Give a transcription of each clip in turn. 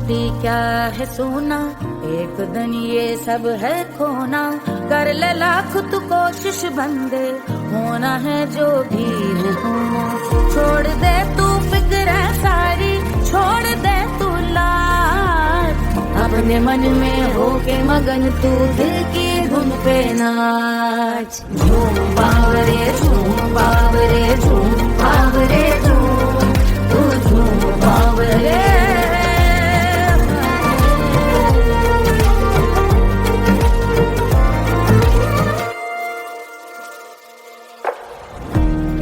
दोस्ती क्या है सोना, एक दिन ये सब है खोना। कर ले लाख तू कोशिश बंदे, होना है जो भी है होना। छोड़ दे तू फिक्र सारी, छोड़ दे तू लाज, अपने मन में होके मगन तू दिल की धुन पे नाच। झूम बावरे झूम बावरे झूम बावरे झूम, तू झूम बावरे।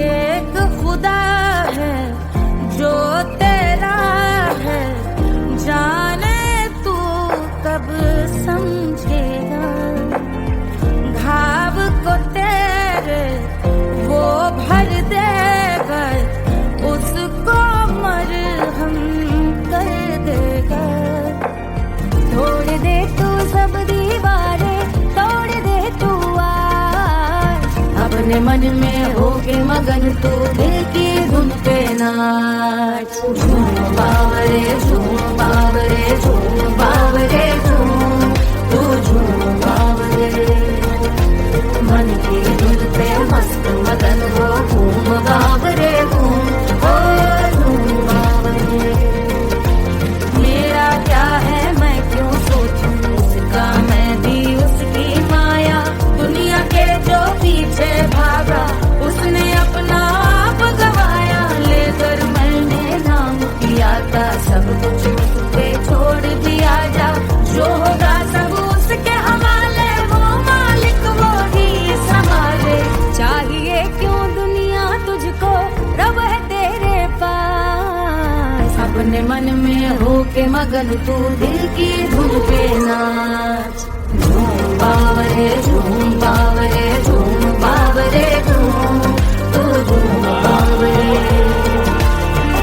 एक खुदा है जो तेरा है, जाने तू कब समझेगा। घाव को तेरे वो भर देगा, उसको मरहम कर देगा। तोड़ दे तू सब दीवारें, तोड़ दे तू आज, अपने मन में होके मगन तू दिल की धुन पे नाच। झूम बावरे झूम बावरे झूम बावरे झूम, तू झूम बावरे। मन की धुन पे मस्त मगन हो, घूम बावरे घूम, ओ झूम बावरे। मेरा क्या है मैं क्यों सोचूं, उसका मैं भी उसकी माया। दुनिया के जो पीछे भागा, उसने अपना आप गवाया। लेकर मैंने नाम किया था, सब कुछ मुझ पे छोड़ दिया जा। जो होगा सब उसके हवाले, वो मालिक वो ही संभाले। चाहिए क्यों दुनिया तुझको, रब है तेरे पास। अपने मन में होके मगन तू दिल की धुन पे नाच। झूम बावरे झूम बावरे झूम बावरे झूम, तू झूम बावरे।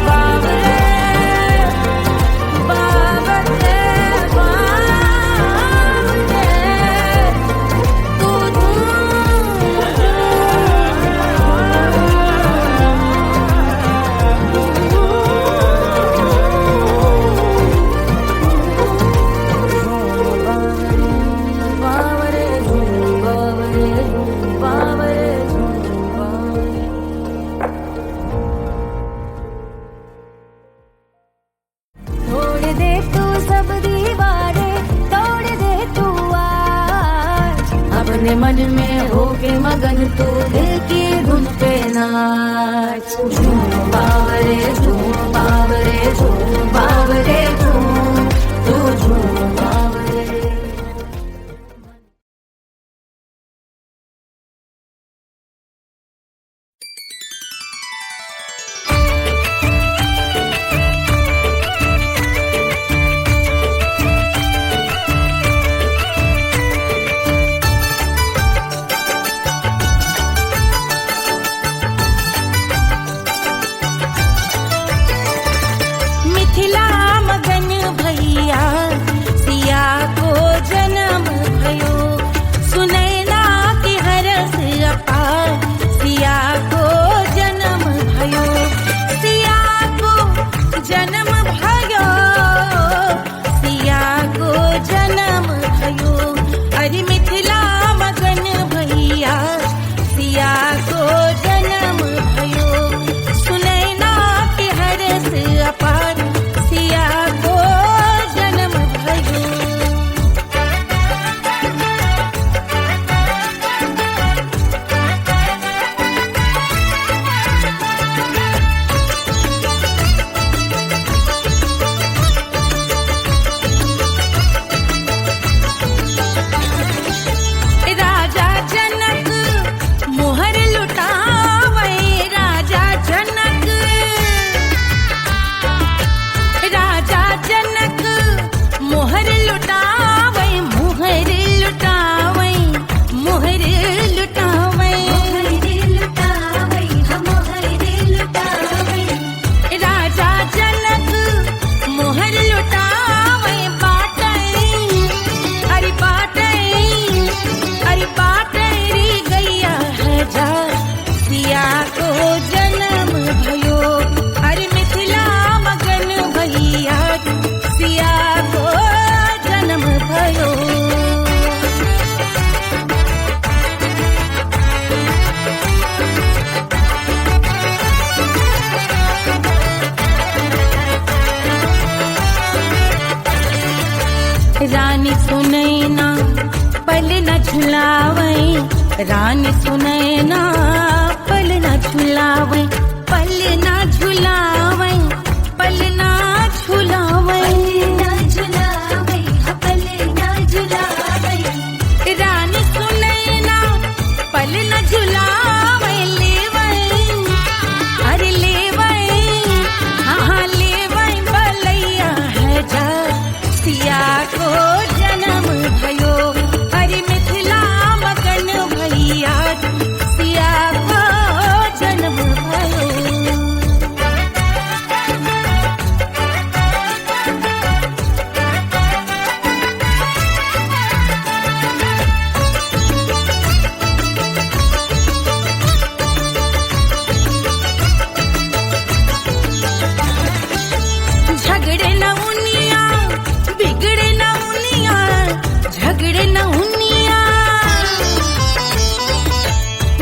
बावरे बावरे बावरे, तू बावरे झूम बावरे झूम बावरे झूम बावरे। तोड़ दे तू सब दीवारें, तोड़ दे तू आज, अपने मन में होके मगन तू दिल की धुन पे नाच। झूम बावरे झूम बावरे झूम बावरे झूम, तू झूम बावरे। झुलावे रानी सुनैना, पल न झुलावे, पल न झुलावे, पल न झुलावे, पल न झुलावे, रानी सुनैना पल न झुलावे, लेवे अरे लेवे, हाँ लेवे बलैया है जा, सिया को जन्म भयो, अरे मिथिला मगन भैया, सिया को जन्म भयो। झगड़े न उनिया, बिगड़े न उनिया, झगड़े न उनिया,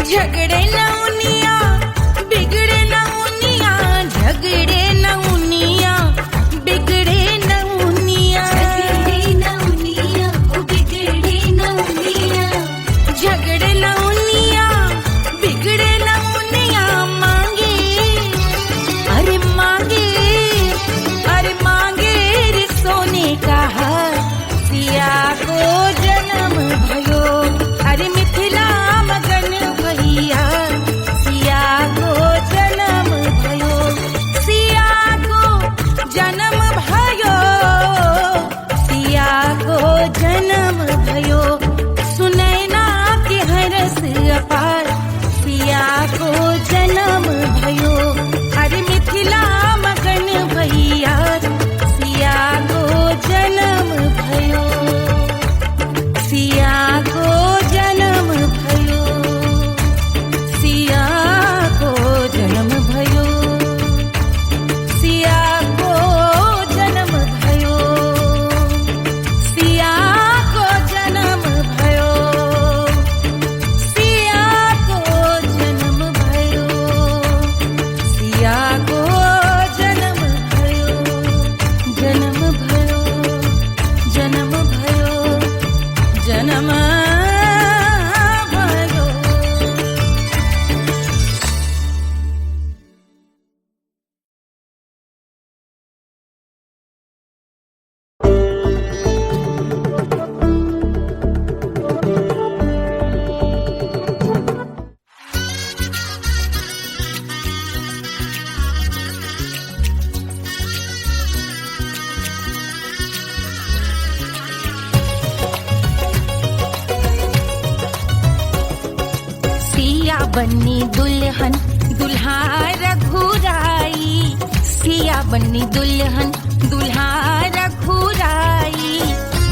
झगड़े न उनिया, बिगड़े न उनिया, झगड़े न उनिया, बिगड़े न उनिया, झगड़े न उनिया, बिगड़े न उनिया, झगड़े न उनिया, बिगड़े न उनिया, मांगे अरे मांगे, अरे मांगे रे सोने का हार, सिया को जन्म भयो, अरे मिथिला मगन भैया, सिया को जन्म भयो, सिया को जन्म भयो, सिया को जन्म भयो, सुनैना के हरस अपार, सिया को जन्म भयो, अरे मिथिला मगन भैया, सिया को जन्म भयो, सिया को जन्म भयो, सिया को जन्म भयो, सिया को जन्म भयो, सिया को जन्म भयो, सिया को जन्म भयो, सिया को जन्म भयो, जन्म भयो, जन्म भयो, जन्म भयो। सिया बन्नी दुल्हन दुल्हा रघुराई, सिया बन्नी दुल्हन दुल्हा रघुराई,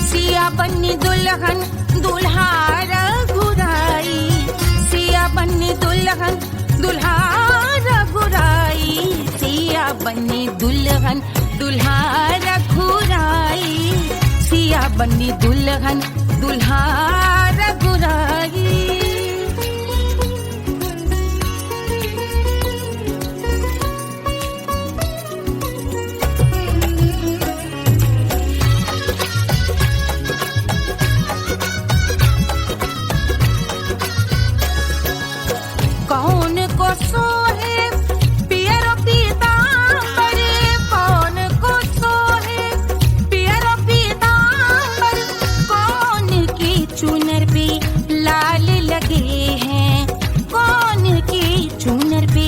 सिया बन्नी दुल्हन दुल्हा रघुराई, सिया बन्नी दुल्हन दुल्हा रघुराई, सिया बन्नी दुल्हन दुल्हा रघुराई, सिया बन्नी दुल्हन दुल्हा रघुराई। कौन को सोहे पियरो पीतांबर, कौन को सोहे पियरो पीतांबर, कौन की चुनर पे लाल लगे हैं, कौन की चुनर पे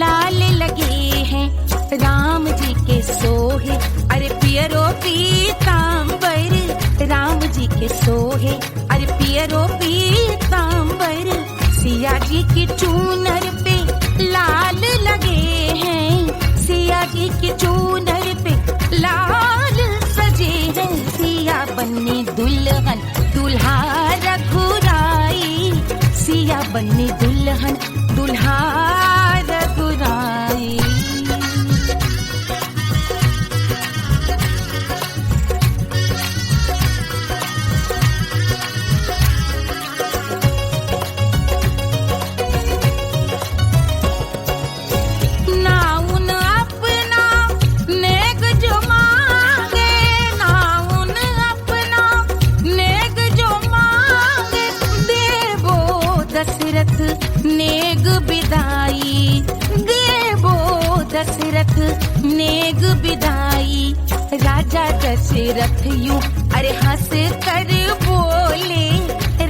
लाल लगे हैं, राम जी के सोहे अरे पियरो पीतांबर, राम जी के सोहे अरे पियरो पीतांबर, सिया जी की चूनर पे लाल लगे हैं, सिया जी की चूनर पे लाल सजे हैं, सिया बन्नी दुल्हन दुल्हा रघुराई, सिया बन्नी दुल्हन दुल्हा रघुराई। नाउन अपना नेक जो मांगे, नाउन अपना नेक जो मांगे, दशरथ नेग विदाई, राजा दशरथ यूं अरे हंस कर बोले,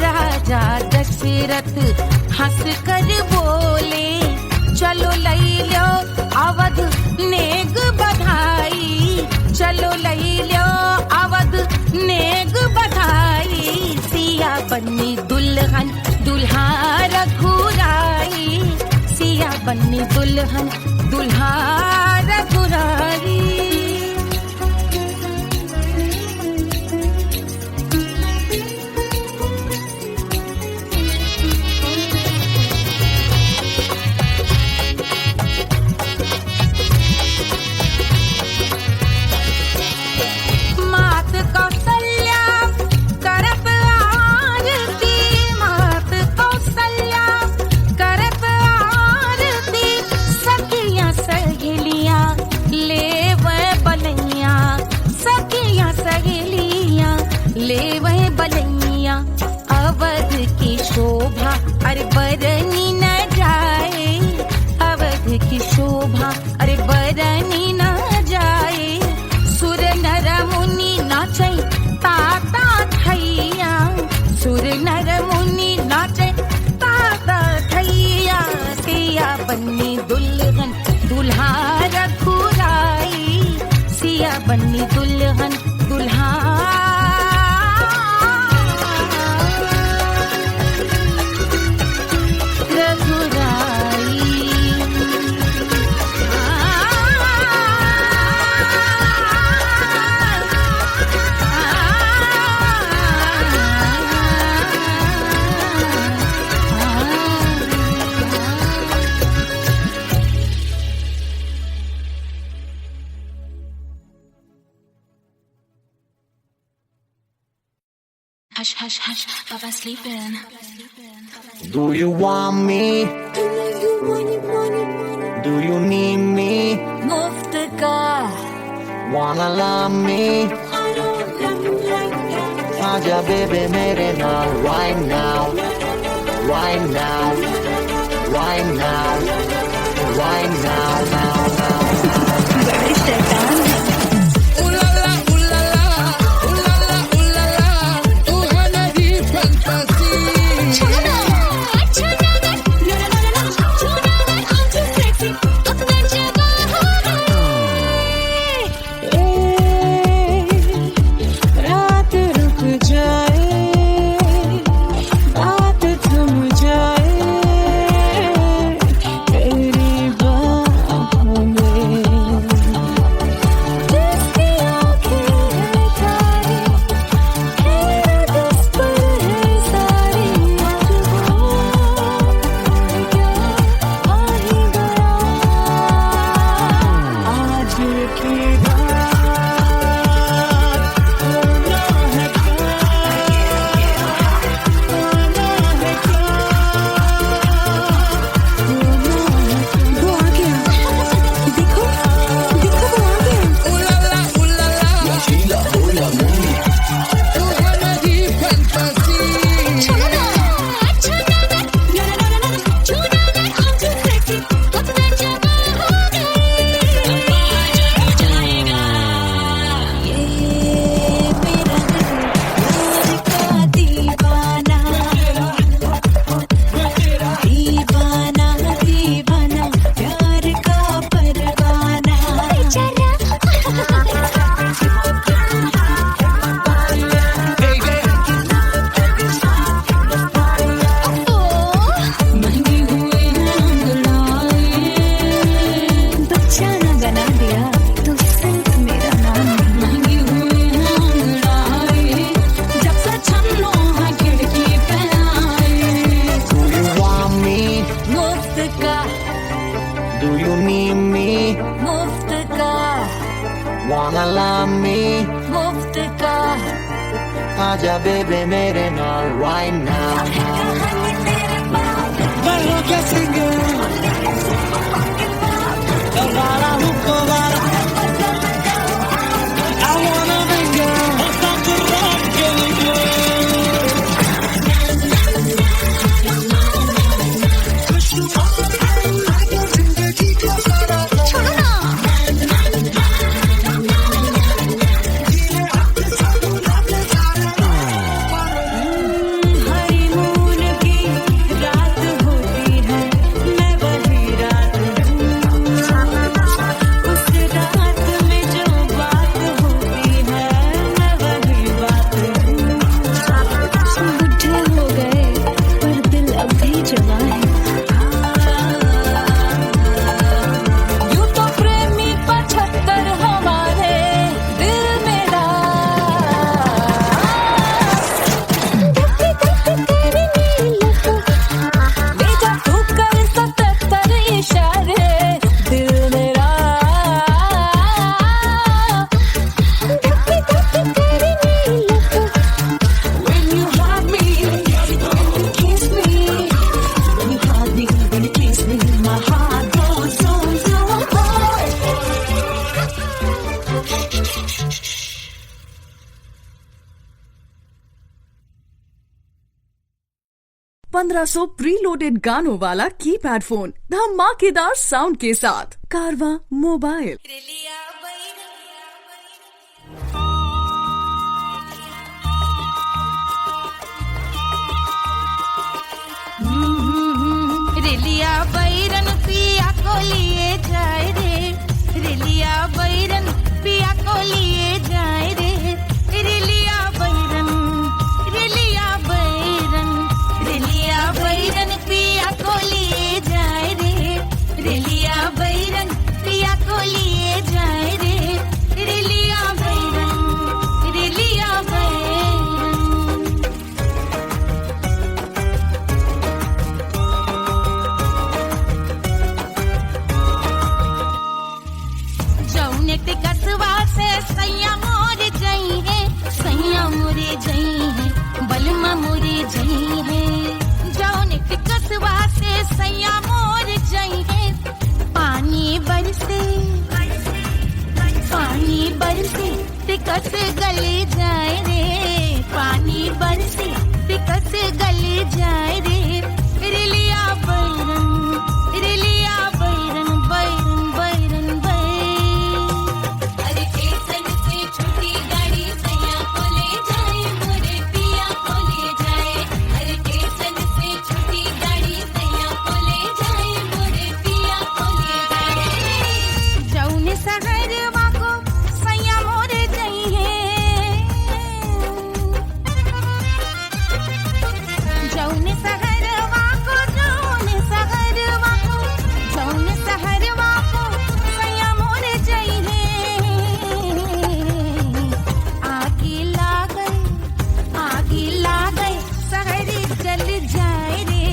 राजा दशरथ हंस कर बोले, चलो लई लो अवध नेग बधाई, चलो लई लो अवध नेग बधाई, सिया बन्नी दुल्हन दुल्हा रघुराई, सिया बन्नी दुल्हन दुल्हा रघुराई। ले वह बलैया अवध की शोभा अरे बरनी न जाए, अवध की शोभा अरे बरनी न जाए, सुर नर मुनि नाचे ताता थैया, सुर नर मुनि नाचे ताता थैया, सिया बन्नी दुल्हन दुल्हा रघुराई, सिया बन्नी दुल्हन दुल्हा Hush, hush, hush, Papa's sleeping. Do you want me? Do you need me? मुफ्त का Wanna love me? आजा baby मेरे नाल right now, right now, right now, right now, now, now. बड़े शैतान हैं। Wanna love me? मुफ्त का आजा baby मेरे नाल right now. Bello que sigue, Elvira Hukovara. I wanna be girl, stop to rock again. 1500 preloaded गानों वाला कीपैड फोन धमाकेदार साउंड के साथ कारवा मोबाइल। रेलिया बैरन पिया को लिए जाए रे, रेलिया बैरन पिया को लिए जाए रे, रेलिया बैरन, रेलिया बैरन, रेलिया बैरन पिया को लिए जाए रे, रेलिया बैरन पिया को लिए जाए रे, रेलिया बैरन, रेलिया बैरन। जौनेट कसवा से सैया मोर जई है, सैया मोरे जई है, बलमा मोरे जई है। जौनेट कसवा से सैया मोर जई है, पानी बरसे, पानी बरसे टिकस गले जाए रे, पानी बरसे टिकस गले जाए रे, रेलिया बैरन, रेलिया बैरन, बैरन बैरन बैरन। अरे स्टेशन से छुट्टी गाड़ी सैया को ले जाए, मोरे पिया को ले जाए। अरे स्टेशन से छुट्टी गाड़ी सैया को ले जाए, मोरे पिया को ले जाए। जौने सहरवा को सैया मोरे जई है, जौने सहरवा को, जौने सहरवा को, जौने सहरवा को सैया मोरे जई है। आगे लागल, आगे लागल सहरे जल जाए रे,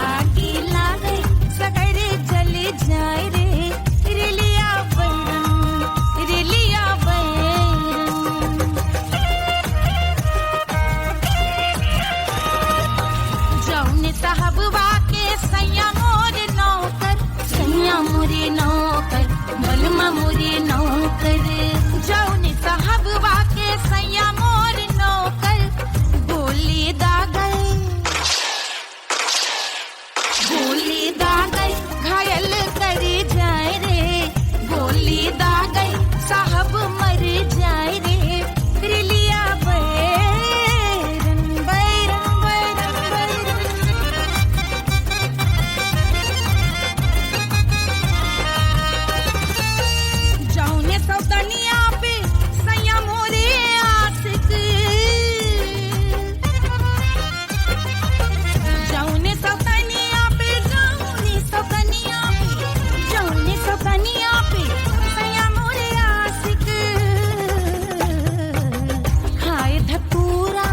आगे लागल सहरे जल जाए रे, रेलिया बैरन, रेलिया बैरन। जौने साहबवा के सैया मोरे नौकर, सैया मोरे नौकर, बलमा मोरे नौकर। जौने साहबवा के सैया मोरे नौकर, गोली दागल, गोली दागल घायल करे जाए रे, गोली दागल साहब मर जाए रे, रेलिया बैरन, बैरन बैरन बैरन। जौने सौतनिया पे सैया मोरे आशिक, जौने सौतनिया पे, जौने सौतनिया पे, जौने सौतनिया पे सैया मोरे आशिक। खाए धतूरा,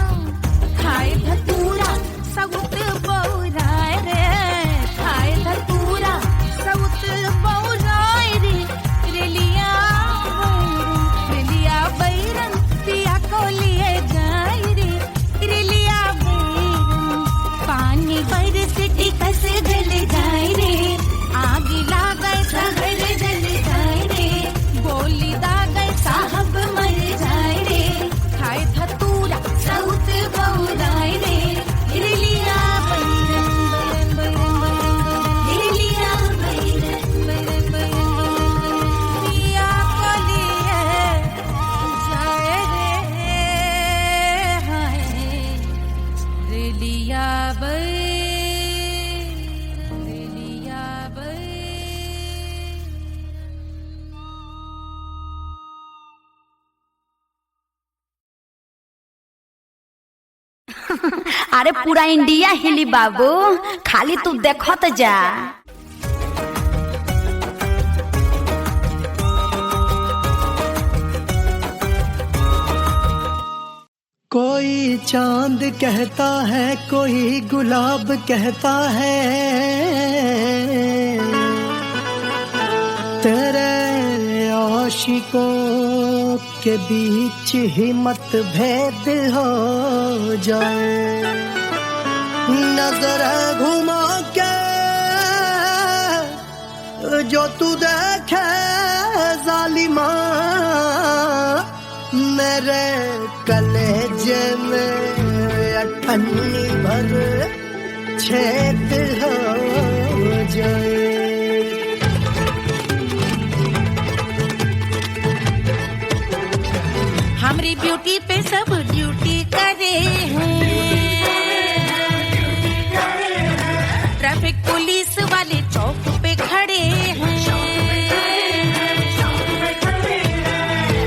खाए धतूरा सउत बौराए रे, खाए धतूरा सउत बौराए रे, रेलिया बैरन, रेलिया बैरन पिया को लिए जाए रे, रेलिया बैरन। पानी बरस टिकस गल जाए रे, आग लागल सहर जल जाए रे, गोली दागल साहब मर जाए रे, खाए धतूरा सउत बौराए रे, रेलिया बैरन, बैरन बैरन बैरन, रेलिया बैरन, बैरन बैरन पिया को लिए जाए रे, हाय रेलिया बैरन, रेलिया बैरन। अरे पूरा इंडिया हिली बाबू, खाली तू देखत जा। कोई चांद कहता है, कोई गुलाब कहता है, तेरे आशिकों के बीच ही मतभेद हो जाए। नजर घुमा के जो तू देखे जालिमा, मेरे कलेजे में अठन्नी भर छेद हो जाए। हमारी ब्यूटी पे सब ड्यूटी करे हैं, ट्रैफिक पुलिस वाले चौक पे खड़े हैं।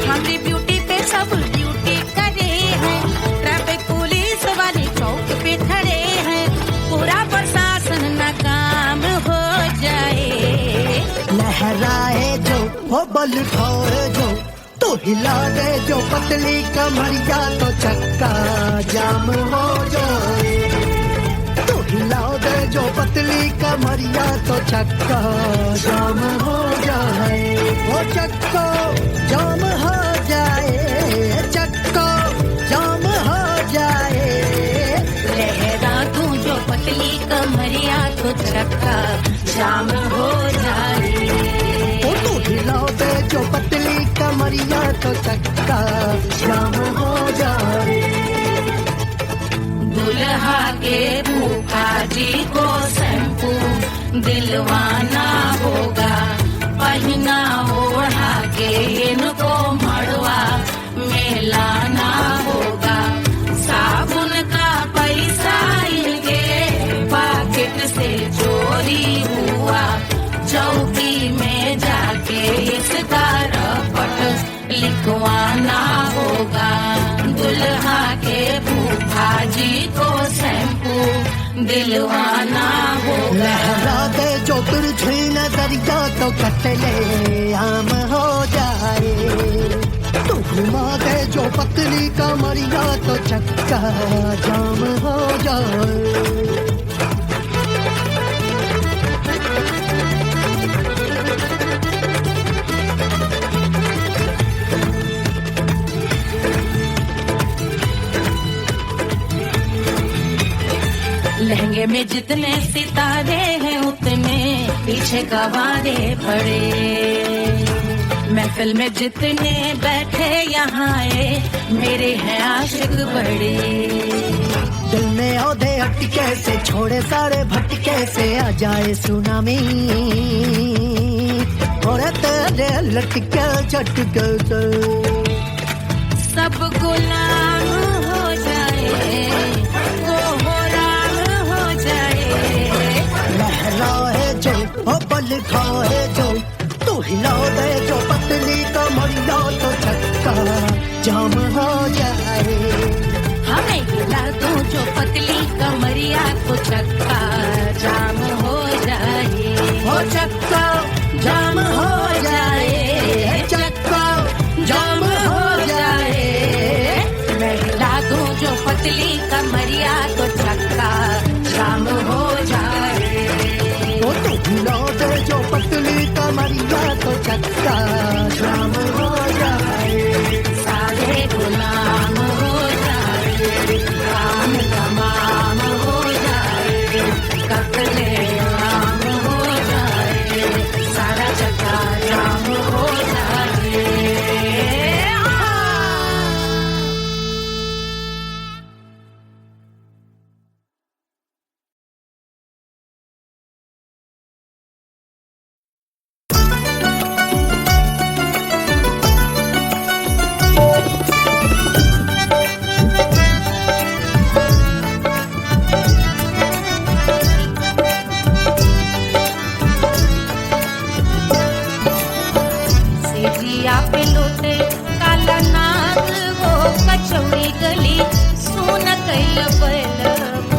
हमारी ब्यूटी पे सब ड्यूटी करे हैं, ट्रैफिक पुलिस वाले चौक पे खड़े हैं। पूरा प्रशासन नाकाम हो जाए। लहराए जो वो बल खाए जो, तो हिला दे जो पतली कमरिया तो चक्का जाम हो जाए। तो हिला दे जो पतली कमरिया तो चक्का जाम हो जाए। वो चक्का जाम हो जाए, चक्का जाम हो जाए। लहरा तू जो पतली कमरिया तो चक्का जाम हो जाए। तो हिला दे जो पतली कमरिया तो चक्का जाम हो जाए। दुल्हा के फूफा जी को शैम्पू दिलवाना होगा, पहना ओढ़ा के इनको मड़वा में लाना होगा। साबुन का पैसा इनके पॉकेट से चोरी हुआ, चौकी में जाके इसका रपट लिखवाना होगा। दुल्हा के फूफा जी को शैम्पू दिलवाना होगा। लहरा दे जो तुरझी नजरिया तो कतले आम हो जाए। तू घुमा दे जो पतली कमरिया तो चक्का जाम हो जाए। लहंगे में जितने सितारे हैं उतने पीछे गवारे पड़े। महफिल में जितने बैठे यहाँ आए मेरे हैं आशिक बड़े। दिल में औधे हटके से छोड़े सारे भटके से आ जाए सुनामी। और तेरे लटके झटके से सब गुलाम हो जाए, वो हो राम हो जाए। लहराए जो ओ बल खाए जो, तू हिला दे जो पतली कमरिया तो चक्का जाम हो जाए। हमें हिला दो जो पतली कमरिया तो चक्का जाम हो जाए। हो चक्का जाम हो जाए, चक्का जाम हो जाए। मैं हिला दूं जो पतली कमरिया तो चक्का जाम हो जाए। वो तो हिला दे जो पतली कमरिया तो चक्का जाम हो जाए। सारे गुलाम हो जाए, काम तमाम हो जाए। कतले आम हो जाए, सारा चक्का जाम हो जाए। सेजिया पे लोटे काला नाग वो कचौड़ी गली सोन कैल बलम।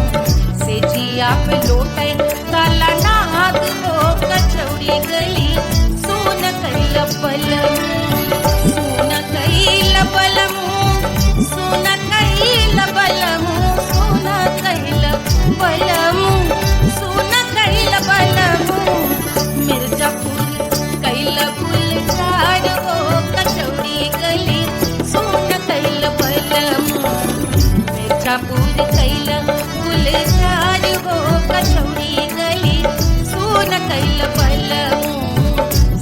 सेजिया पे लोटे काला नाग वो कचौड़ी गली सोन कैल बलम। सोन कैल बलम, सोन कैल बलम, सोन कैल बलम, सोन कैल बलम। मिर्जापुर कैल गुलजार हो कचौड़ी गली सोन कैल बलम। मिर्जापुर कैल गुलजार हो कचौड़ी गली सोन कैल बलम।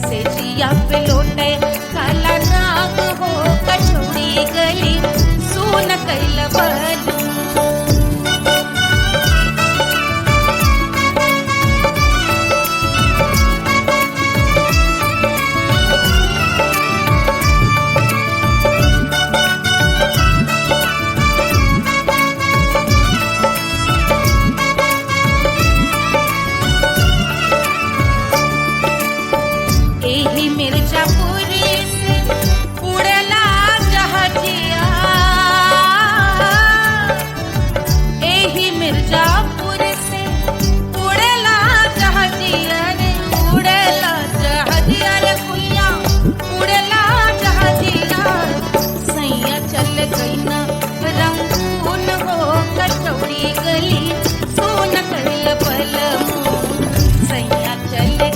सेजिया पे लोटे काला नाग हो कचौड़ी गली सोन कैल बलम।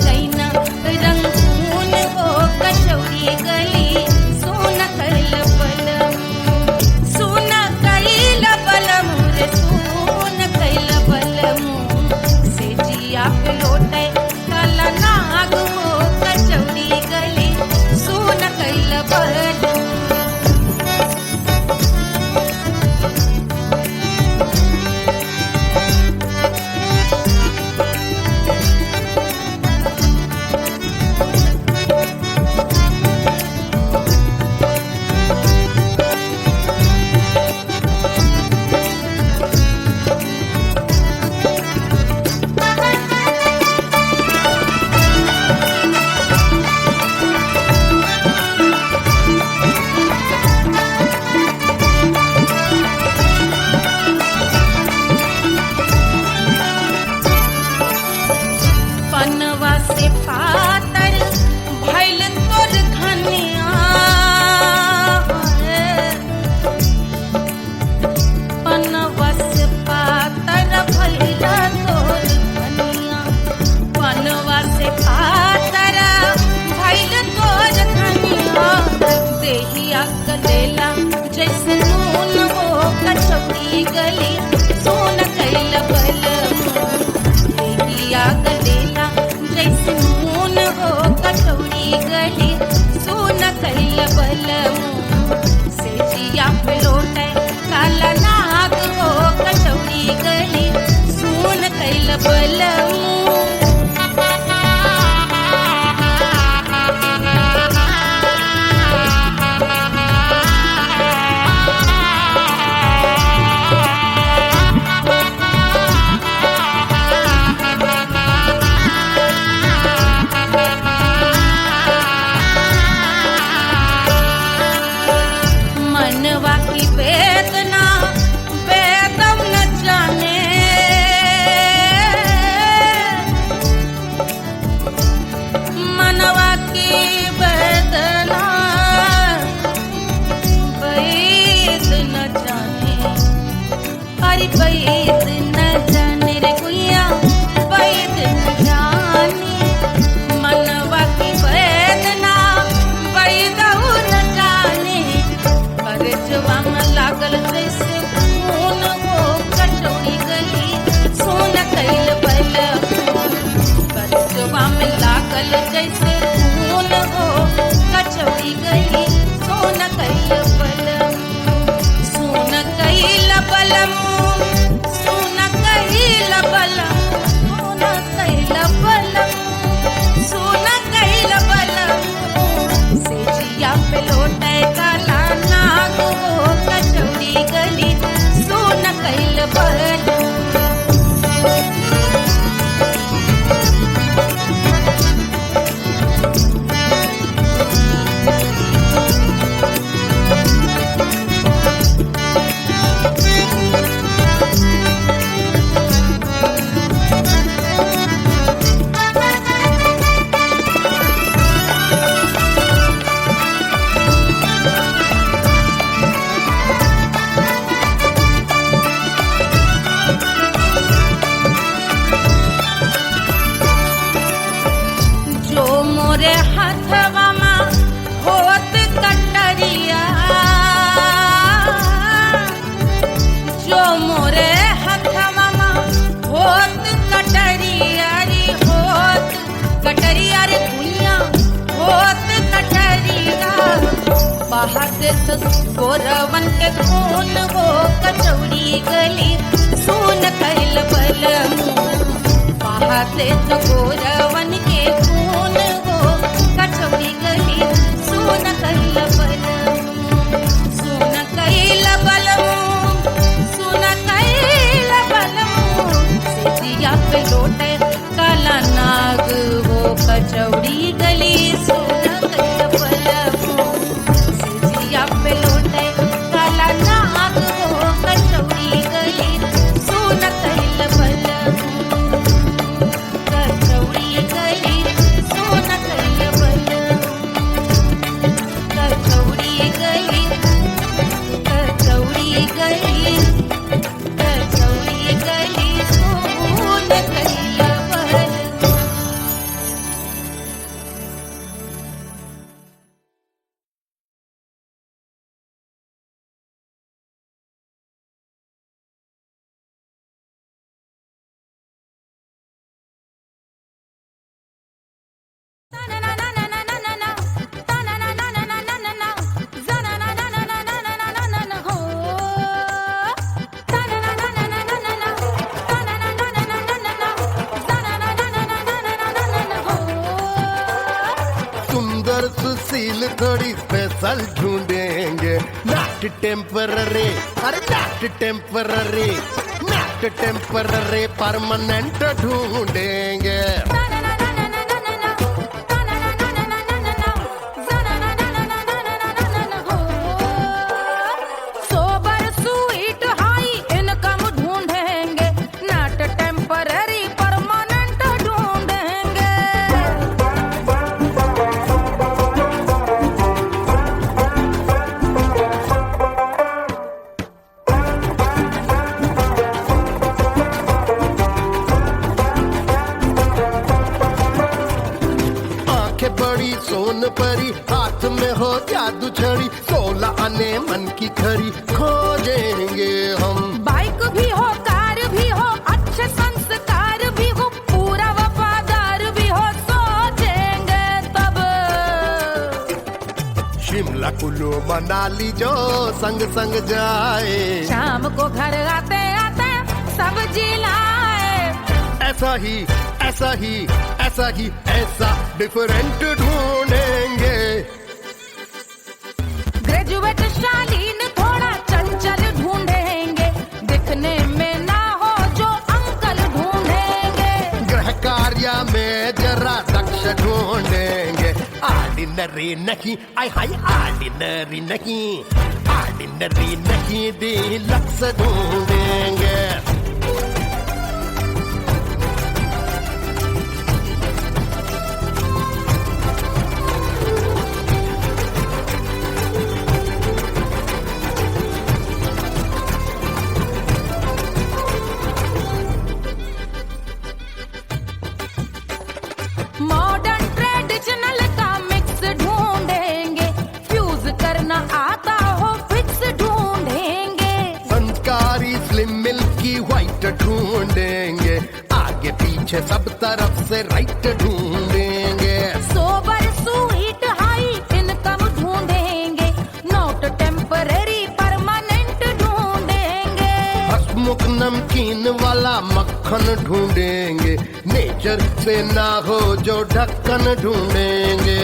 गईना रंगून हो कचौड़ी गली सुन कैल बलम सुन कैल बलम रे सुन कैल बलम से जिया पे लौटे काला नाग हो कचौड़ी गली सुन कैल बलम पनवा से पातर भैल तोर धनिया पनवा से पातर भैल तोर धनिया पनवा से पातर भैल तोर धनिया देहिया कलेला जैसे नून हो कचौड़ी गली सोन कैल बलम देहिया कलेला जैसे नून हो कचौड़ी गली सोन कैल बलम से जिया पे लौटे काला नाग हो कचौड़ी गली सोन कैल बलम मनवा की वेदना वेदम न जाने मनवा की वेदना वैद न जाने अरे वैद न जाने रे गुइया वैद न जाने मनवा की वेदना वैद न जाने परजवा में लागल जैसे खून हो कचौड़ी गली सोन कैल बलम परजवा में लागल जैसे खून हो कचौड़ी गली सोन कैल बलम सोन कैल बलम सोन कैल बलम सोन कैल बलम सोन कैल बलम से जिया पे लौटे काला नाग हो कचौड़ी गली सोन कैल बलम जो मोरे हथवा में होत कटरिया जो मोरे हथवा में होत कटरिया रे होत कटरिया रे दुनिया होत कटरिया बाहर से गोरवन के खून हो कचौड़ी गली सोन कैल बलम बाहर से गोरवन के खून हो कचौड़ी गली सोन कैल बलम सोन कैल बलम सोन कैल बलम से जिया पे लौटे काला नाग हो कचौड़ी गली सोन कैल बलम से जिया पे लौटे काला नाग हो कचौड़ी गली सोन कैल बलम कचौड़ी गली सुंदर सुशील थोड़ी स्पेशल ढूंढेंगे, नॉट टेम्पररी, अरे not temporary, not temporary, permanent ढूंढेंगे। बड़ी सोन परी, हाथ में हो जादू छड़ी, 16 आने मन की खरी खोजेंगे हम। बाइक भी हो, कार भी हो, अच्छे संस्कार भी हो, पूरा वफादार भी हो, सोचेंगे तब। शिमला कुल्लू मनाली जो संग संग जाए, शाम को घर आते आते सब्जी लाए। ऐसा ही ऐसा ही ऐसा ही ऐसा डिफरेंट ढूंढेंगे। ग्रेजुएट शालीन थोड़ा चंचल ढूंढेंगे, दिखने में ना हो जो अंकल ढूंढेंगे। गृह कार्य में जरा दक्ष ढूंढेंगे, ऑर्डिनरी नहीं, आई हाय ऑर्डिनरी नहीं, ऑर्डिनरी नहीं, डीलक्स ढूंढेंगे। मॉडर्न ट्रेडिशनल का मिक्स ढूंढेंगे, फ्यूज करना आता हो फिक्स ढूंढेंगे। संस्कारी स्लिम मिल्की व्हाइट ढूंढेंगे, आगे पीछे सब तरफ से राइट ढूंढेंगे। सोबर स्वीट हाई इनकम ढूंढेंगे, नॉट टेम्पररी परमानेंट ढूंढेंगे। हसमुख नमकीन वाला मक्खन ढूंढेंगे, नेचर से ना हो जो ढक्कन ढूंढेंगे।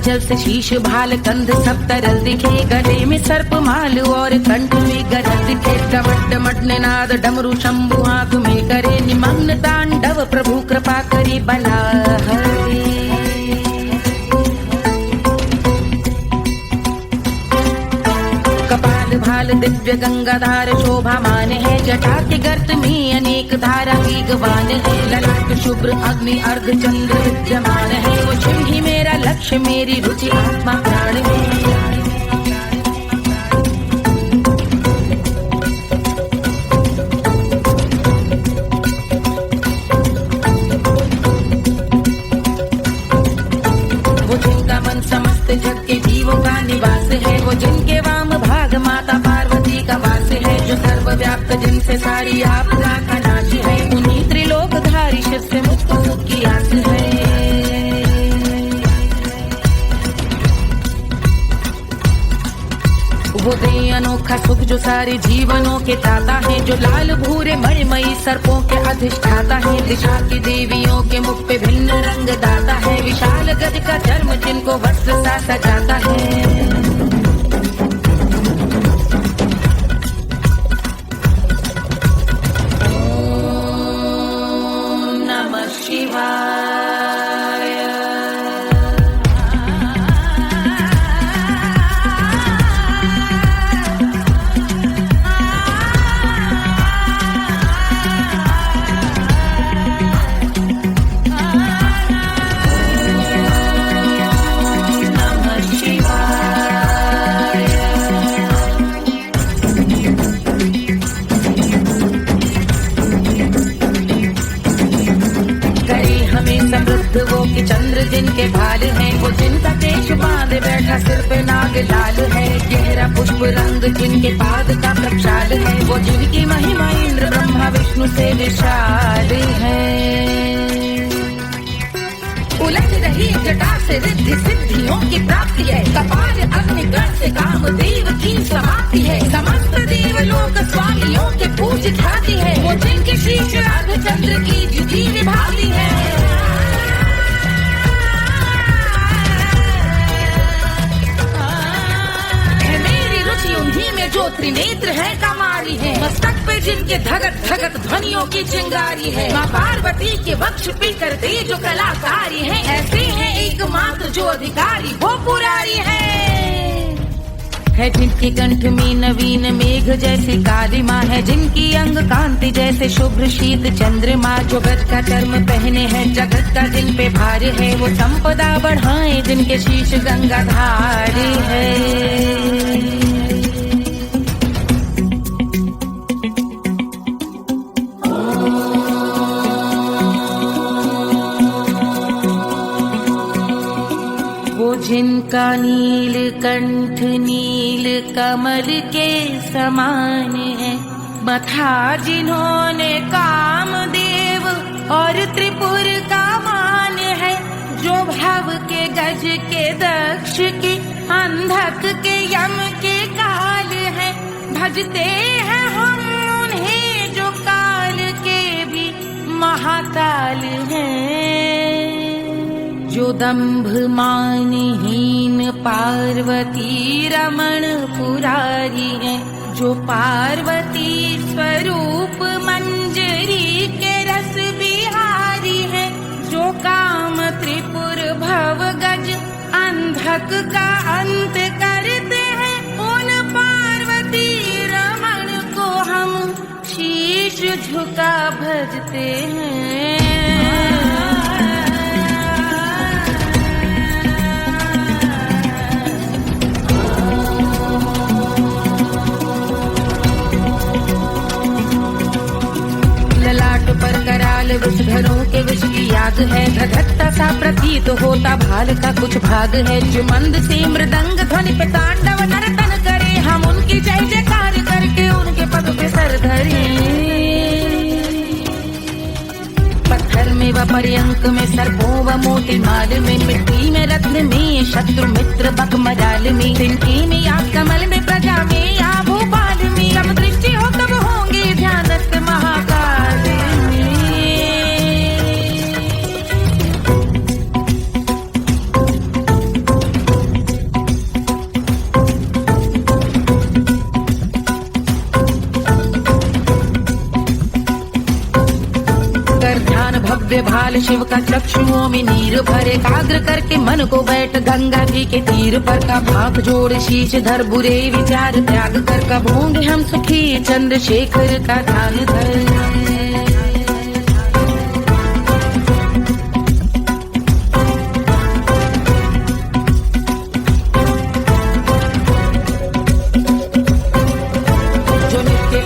जल से शीश भाल कंध सब तरल दिखे, गले में सर्प माल और कंठ में गरज दिखे। डमट डमट निनाद डमरू शंभु आंख में करे निमग्न तांडव, प्रभु कृपा करी बला हरे। कपाल भाल दिव्य गंगाधार शोभामान है, जटा के गर्त में अनेक धारा वेगवान है। ललाट शुभ्र अग्नि अर्ध चंद्र विद्यमान है, वो शिव ही मेरा लक्ष्य मेरी रुचि आत्मा प्राण है। वो जिनका मन समस्त जग के जीवों का निवास है, वो जिनके वाम भाग माता पार्वती का वास है। जो सर्वव्याप्त जिनसे सारी आपदा का नाश है, उन्हीं त्रिलोकधारी शिव से मुझको सुख की आस है। वो दे अनोखा सुख जो सारे जीवनों के दाता है, जो लाल भूरे मणिमयी सर्पों के अधिष्ठाता है। दिशा की देवियों के मुख पे भिन्न रंग दाता है, विशाल गज का चर्म जिनको वस्त्र सा सजाता है। शिवाय है, वो जिनका केश बांधे बैठा सिर पे नाग लाल है, गहरा पुष्प रंग जिनके पाद का प्रक्षाल है, वो जिनकी महिमा इंद्र ब्रह्मा विष्णु से विशाल है। उलझ रही जटा से रिद्धि सिद्धियों की प्राप्ति है, कपाल अग्निगण से कामदेव की समाप्ति है, समस्त देवलोक स्वामियों के पूज ख्याति है, वो जिनके शीश अर्धचंद्र की जुटी निभाती है। मेरी रुचि उन्हीं में जो त्रिनेत्र है कमारी है, मस्तक पे जिनके धगत धगत ध्वनियों की चिंगारी है, माँ पार्वती के वक्ष पी करते जो कलाकारी है, ऐसे हैं एकमात्र जो अधिकारी वो पुरारी है जिनके कंठ में नवीन मेघ जैसे काली माँ है, जिनकी अंग कांति जैसे शुभ्र शीत चंद्रमा, जो गज का कर्म पहने हैं जगत का जिन पे भार है, वो संपदा बढ़ाए जिनके शीश गंगाधार है। जिनका नील कंठ नील कमल के समान है, मथा जिन्होंने कामदेव और त्रिपुर का मान है, जो भव के गज के दक्ष के अंधक के यम के काल है, भजते हैं हम उन्हें जो काल के भी महाकाल हैं, जो दंभ मानहीन पार्वती रमण पुरारी है, जो पार्वती स्वरूप मंजरी के रस बिहारी है, जो काम त्रिपुर भव गज अंधक का अंत करते हैं, उन पार्वती रमण को हम शीश झुका भजते हैं। ललाट पर कराल विषधरों के विष की याद है, धधकता सा प्रतीत होता भाल का कुछ भाग है, जो मंद से मृदंग ध्वनि पे तांडव नर्तन करे, हम उनकी जय जयकार करके उनके पद पे सर धरे। पत्थर में व पर्यंक में सर्पों व मोती माल में, मिट्टी में रत्न में शत्रु मित्र बक मजाल में, तिनके में या कमल में प्रजा में या भोपाल में, जब दृष्टि हो तब होंगे ध्यानस्थ महाकाल में। ध्यान भव्य भाल शिव का चक्षुओं में नीर भरे, एकाग्र करके मन को बैठ गंगा जी के तीर पर, का भाग जोड़ शीश धर बुरे विचार त्याग कर, कब होंगे हम सुखी चंद्रशेखर का ध्यान धर।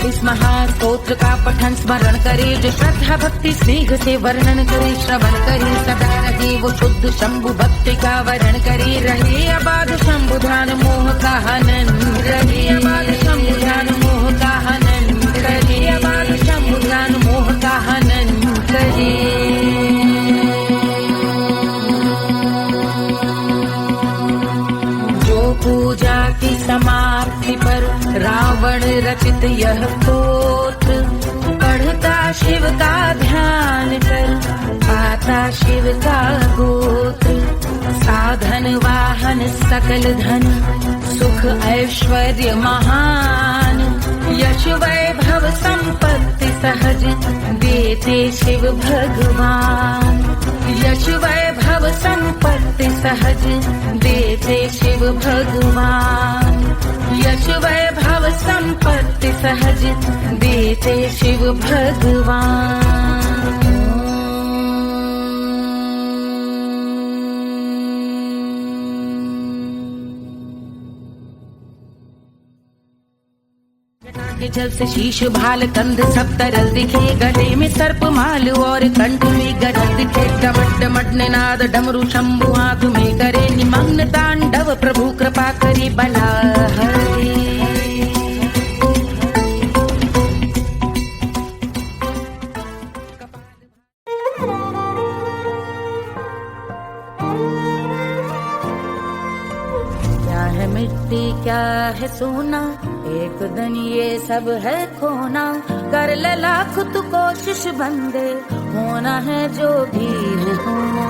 इस महास्तोत्र का पठन स्मरण करे, जो श्रद्धा भक्ति स्नेह से वर्णन करे, श्रवण करे सदा रहे वो शुद्ध शंभु भक्ति का वर्ण करे, रहे अबाध शंभु ध्यान मोह का हनन, रहे अबाध शंभु ध्यान मोह का हनन, रहे अबाध शंभु ध्यान मोह का हनन करे। पूजा की समाप्ति पर रावण रचित यह स्तोत्र, पढ़ता शिव का ध्यान कर पाता शिव का गोत्र, साधन वाहन सकल धन सुख ऐश्वर्य महान, यश वैभव संपत्ति सहज देते शिव भगवान, यश वैभव संपत्ति सहज देते शिव भगवान, यश वैभव संपत्ति सहज देते शिव भगवान। के जल से शीश भाल कंध सब तरल दिखे, गले में सर्प माल और कंठ में गरल दिखे। डमट डमट निनाद डमरू शंभु आंख में करे निमग्न तांडव, प्रभु कृपा करे बला हरे। क्या है मिट्टी क्या है सोना, एक दिन ये सब है खोना। कर ले लाख तू कोशिश बंदे, होना है जो भी है होना।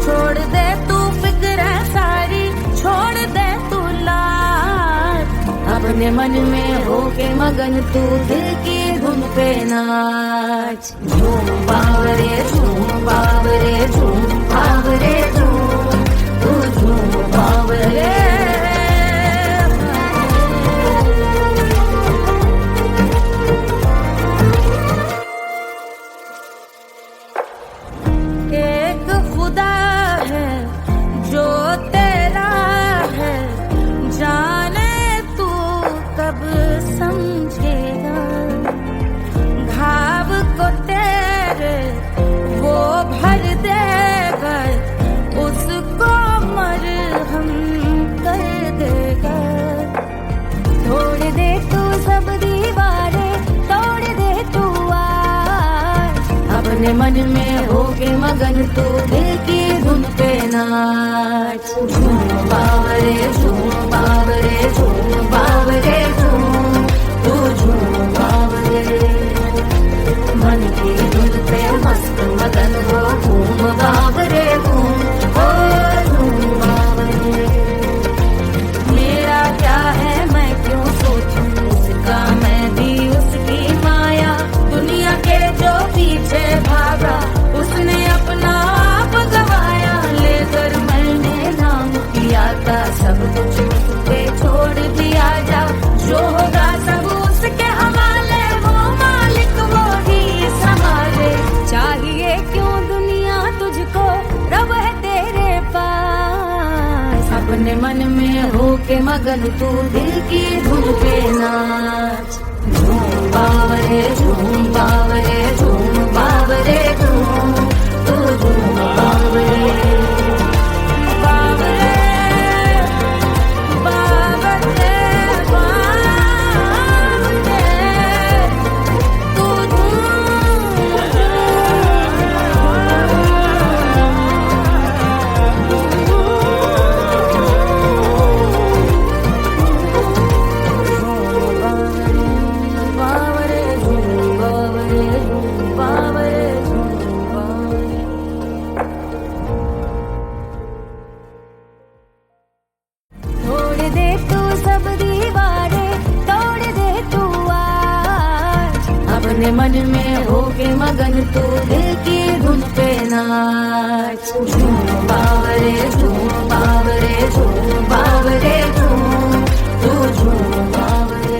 छोड़ दे तू फिक्र सारी, छोड़ दे तू लाज, अपने मन में होके मगन तू दिल की धुन पे नाच। झूम बावरे झूम बावरे झूम बावरे झूम, तू झूम बावरे। अपने मन में होके मगन तू दिल की धुन पे नाच। झूम बावरे झूम बावरे झूम बावरे झूम, तू झूम बावरे। मन की धुन पे मस्त मगन हो, घूम बावरे घूम, ओ झूम बावरे। मेरा क्या है मैं क्यों सोचूं उसका, मैं भी उसकी माया। दुनिया के जो पीछे भागा उसने अपना आप गवाया, लेकर मैंने नाम किया था सब कुछ उसपे छोड़ दिया। जा जो होगा सब उसके हवाले, वो मालिक वो ही संभाले। चाहिए क्यों दुनिया तुझको, रब है तेरे पास। अपने मन में होके मगन तू दिल की धुन पे नाच। झूम बावरे झूम बावरे झूम बावरे झूम, तू झूम बावरे। बावरे बावरे बावरे, तू अपने मन में होके मगन तू दिल की धुन पे नाच। झूम बावरे झूम बावरे झूम बावरे झूम, तू झूम बावरे।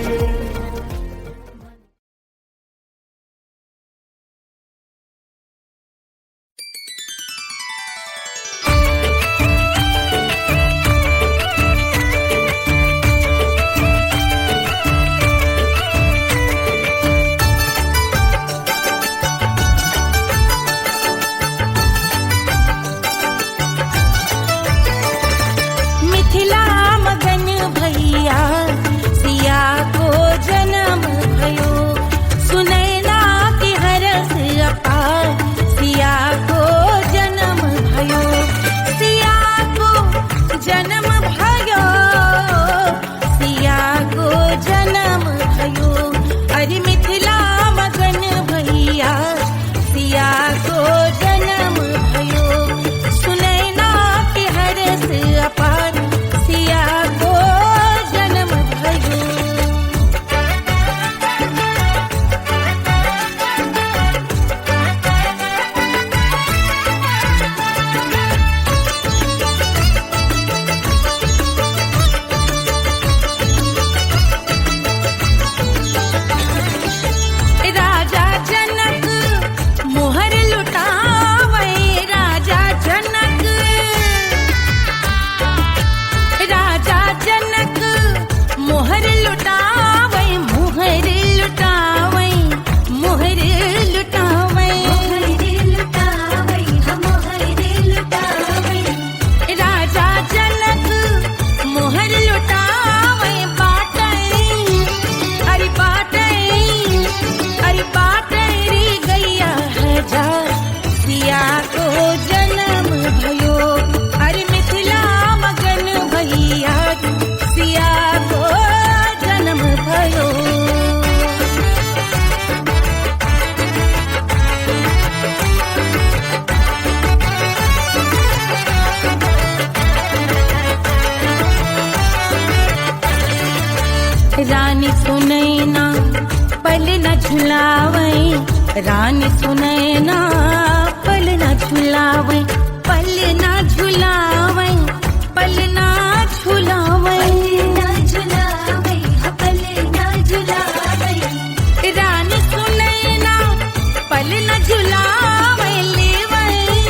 झुलावे रानी सुनैना पल ना झुलावे पल ना झुलावे पल ना झुलावे पल ना झुलावे रानी सुनैना पल ना झुलावे लेवई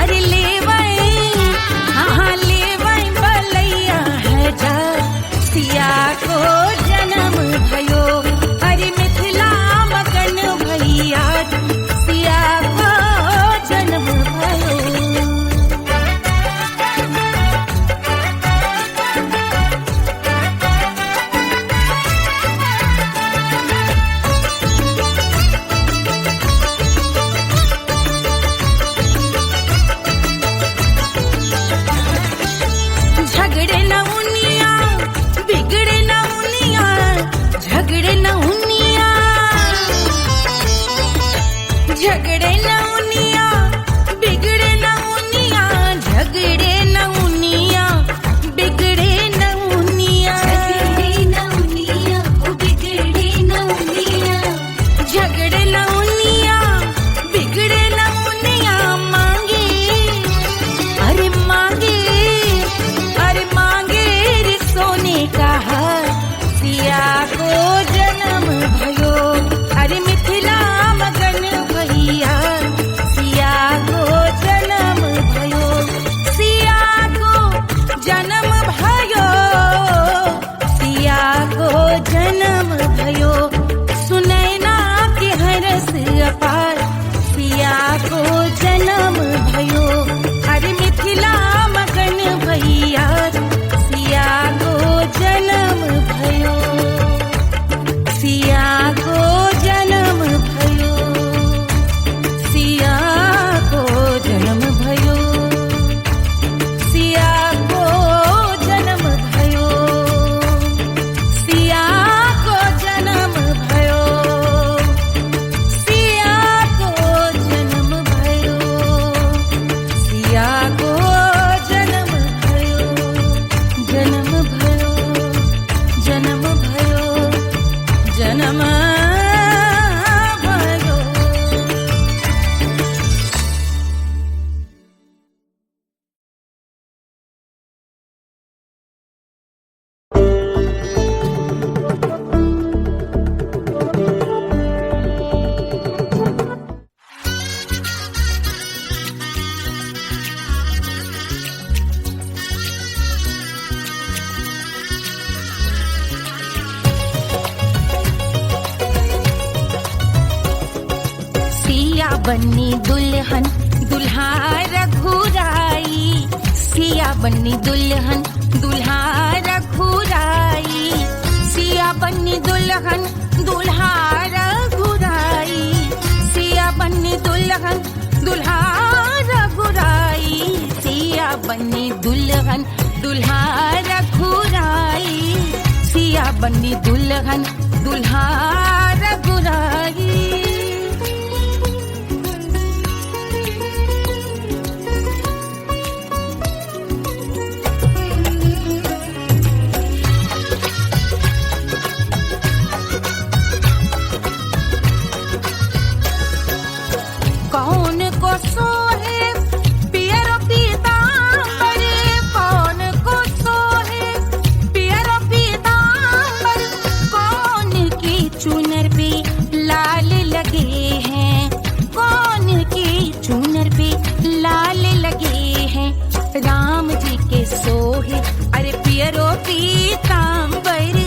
अरे लेवई हाँ लेवई बलैया है जा सिया को जन्म भयो अरे मिथिला मगन भैया सिया को जन्म भयो। झगड़े न उनिया बिगड़े न उनिया झगड़े न उनिया झगड़े न उनिया बिगड़े न उनिया झगड़े न उनिया बिगड़े न उनिया झगड़े न उनिया बिगड़े न उनिया झगड़े न उनिया बिगड़े न उनिया मांगे अरे मांगे अरे मांगे रे सोने का हार सिया को जन्म भयो अरे मिथिला मगन भैया सिया को जन्म भयो सिया को जन्म भयो सिया को जन्म भयो सुनैना के हरस अपार सिया को जन्म भयो अरे मिथिला मगन भैया सिया को जन्म भयो सिया को जन्म भयो सिया को जन्म भयो सिया को जन्म भयो सिया को जन्म भयो सिया को जन्म भयो सिया को जन्म भयो जन्म भयो जन्म भयो जन्म भयो। सिया बन्नी दुल्हन दुल्हा रघुराई सिया बन्नी दुल्हन दुल्हा रघुराई सिया बन्नी दुल्हन दुल्हा रघुराई सिया बन्नी दुल्हन दुल्हा रघुराई सिया बन्नी दुल्हन दुल्हा रघुराई सिया बन्नी दुल्हन दुल्हा रघुराई। कौन को सोहे पियरो पीतांबर कौन को सोहे पियरो पीतांबर कौन की चुनर पे लाल लगे हैं कौन की चुनर पे लाल लगे हैं राम जी के सोहे अरे पियरो पीतांबर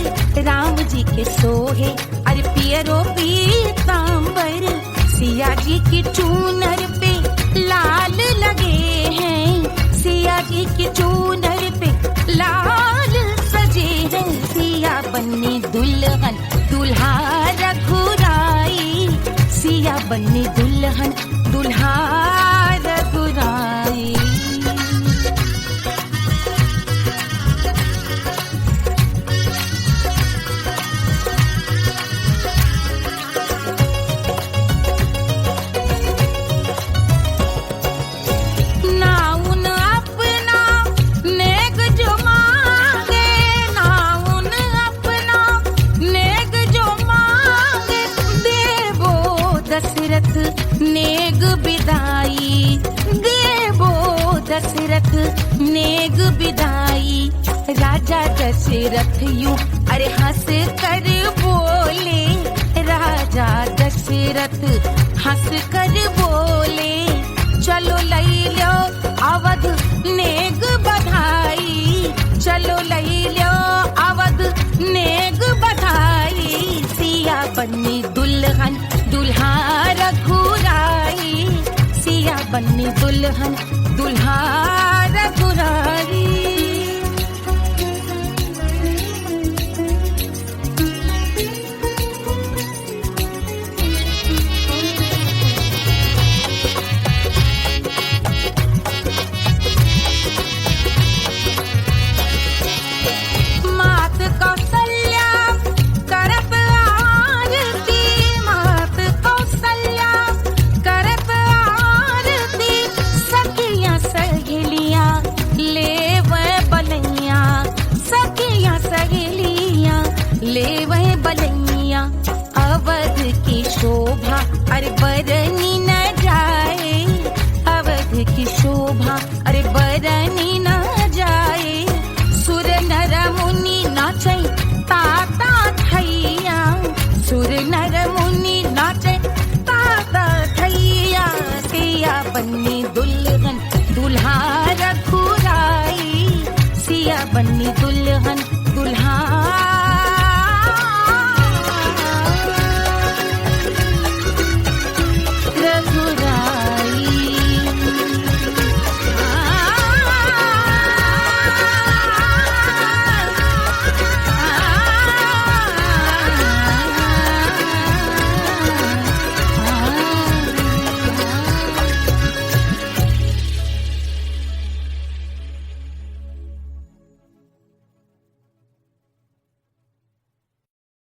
राम जी के सोहे अरे पियरो पीतांबर सिया जी की चूनर पे लाल लगे हैं सिया जी की चूनर पे लाल सजे हैं सिया बन्नी दुल्हन दुल्हा रघुराई सिया बन्नी दुल्हन दुल्हा रघुराई। विदाई। राजा दशरथ यूं अरे हंस कर बोले, राजा दशरथ हंस कर बोले, चलो लई लो अवध नेग बधाई, चलो लई लो अवध नेग बधाई। सिया बन्नी दुल्हन दुल्हा रघुराई, सिया बन्नी दुल्हन दुल्हा रघुराई। ले वह बलैया अवध की शोभा अरे बरनी न जाए, अवध की शोभा अरे बरनी न जाए। सुर नर मुनि नाचे ताता थैया, सुर नर मुनि नाचे ताता थैया। सिया बन्नी दुल्हन दुल्हा रघुराई, सिया बन्नी दुल्हन